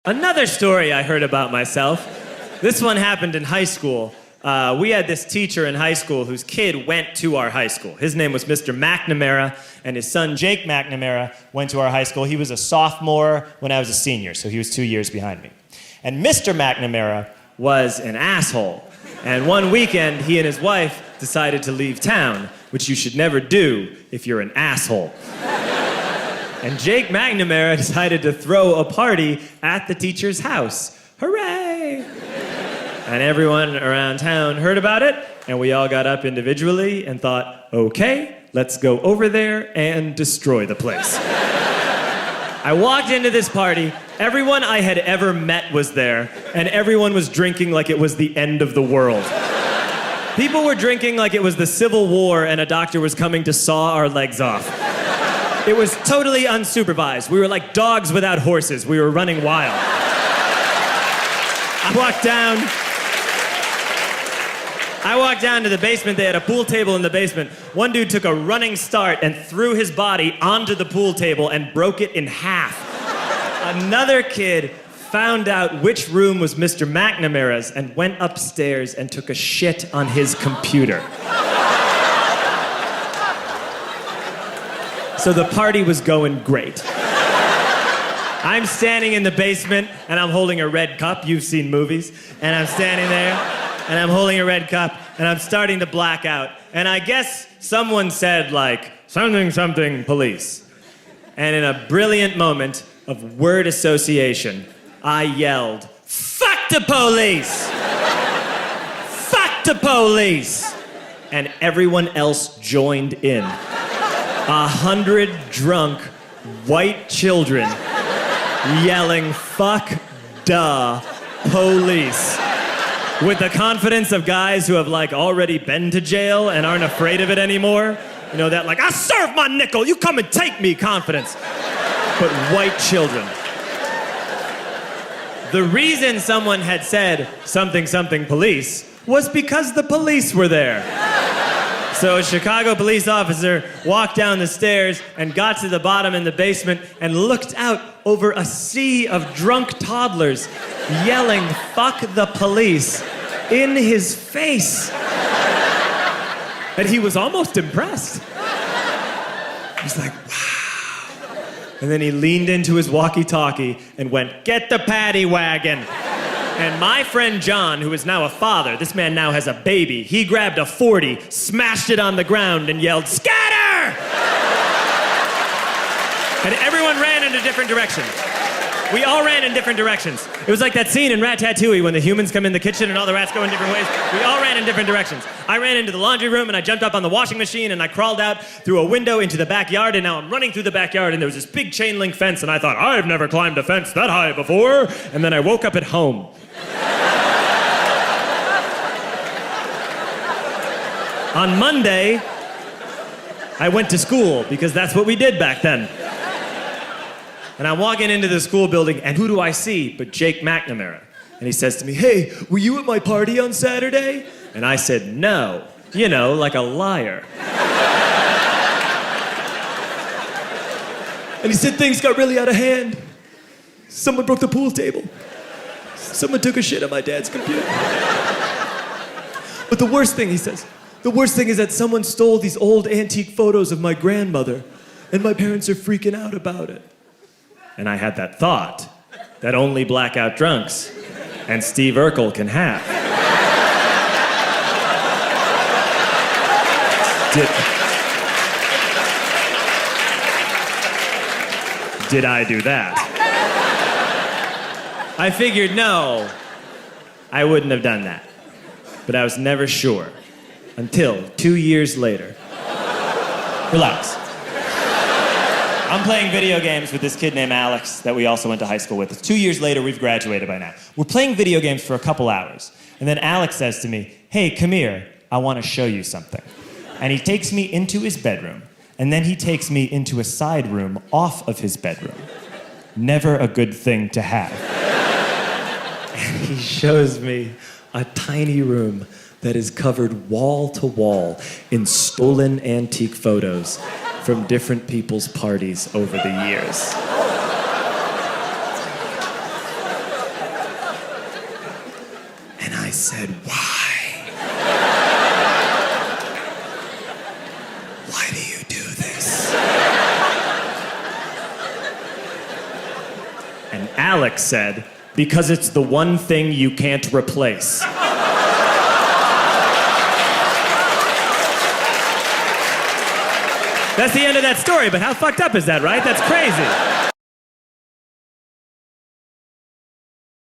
Another story I heard about myself. This one happened in high school. We had this teacher in high school whose kid went to our high school. His name was Mr. McNamara, and his son Jake McNamara went to our high school. He was a sophomore when I was a senior, so he was 2 years behind me. And Mr. McNamara was an asshole. And one weekend, he and his wife decided to leave town, which you should never do if you're an asshole. And Jake McNamara decided to throw a party at the teacher's house. Hooray! And everyone around town heard about it, and we all got up individually and thought, okay, let's go over there and destroy the place. I walked into this party, everyone I had ever met was there, and everyone was drinking like it was the end of the world. People were drinking like it was the Civil War and a doctor was coming to saw our legs off. It was totally unsupervised. We were like dogs without horses. We were running wild. I walked down to the basement. They had a pool table in the basement. One dude took a running start and threw his body onto the pool table and broke it in half. Another kid found out which room was Mr. McNamara's and went upstairs and took a shit on his computer. So the party was going great. I'm standing in the basement and I'm holding a red cup. You've seen movies. And I'm standing there and I'm holding a red cup and I'm starting to black out. And I guess someone said like, something, something, police. And in a brilliant moment of word association, I yelled, fuck the police! Fuck the police! And everyone else joined in. 100 drunk white children yelling, fuck the police. With the confidence of guys who have like already been to jail and aren't afraid of it anymore. You know, that like, I serve my nickel, you come and take me confidence. But white children. The reason someone had said something, something police was because the police were there. So a Chicago police officer walked down the stairs and got to the bottom in the basement and looked out over a sea of drunk toddlers yelling, fuck the police, in his face. And he was almost impressed. He's like, wow. And then he leaned into his walkie-talkie and went, get the paddy wagon. And my friend John, who is now a father, this man now has a baby, he grabbed a 40, smashed it on the ground, and yelled, scatter! And everyone ran in a different direction. We all ran in different directions. It was like that scene in Ratatouille when the humans come in the kitchen and all the rats go in different ways. We all ran in different directions. I ran into the laundry room and I jumped up on the washing machine and I crawled out through a window into the backyard, and now I'm running through the backyard and there was this big chain link fence and I thought, I've never climbed a fence that high before. And then I woke up at home. On Monday, I went to school because that's what we did back then. And I'm walking into the school building, and who do I see but Jake McNamara? And he says to me, hey, were you at my party on Saturday? And I said, no. You know, like a liar. And he said, things got really out of hand. Someone broke the pool table. Someone took a shit on my dad's computer. But the worst thing, he says, the worst thing is that someone stole these old antique photos of my grandmother, and my parents are freaking out about it. And I had that thought that only blackout drunks and Steve Urkel can have. Did I do that? I figured, no, I wouldn't have done that. But I was never sure until 2 years later. Relax. I'm playing video games with this kid named Alex that we also went to high school with. It's 2 years later, we've graduated by now. We're playing video games for a couple hours. And then Alex says to me, hey, come here, I want to show you something. And he takes me into his bedroom. And then he takes me into a side room off of his bedroom. Never a good thing to have. And he shows me a tiny room that is covered wall to wall in stolen antique photos from different people's parties over the years. I said, why? Why do you do this? And Alex said, because it's the one thing you can't replace. That's the end of that story, but how fucked up is that, right? That's crazy.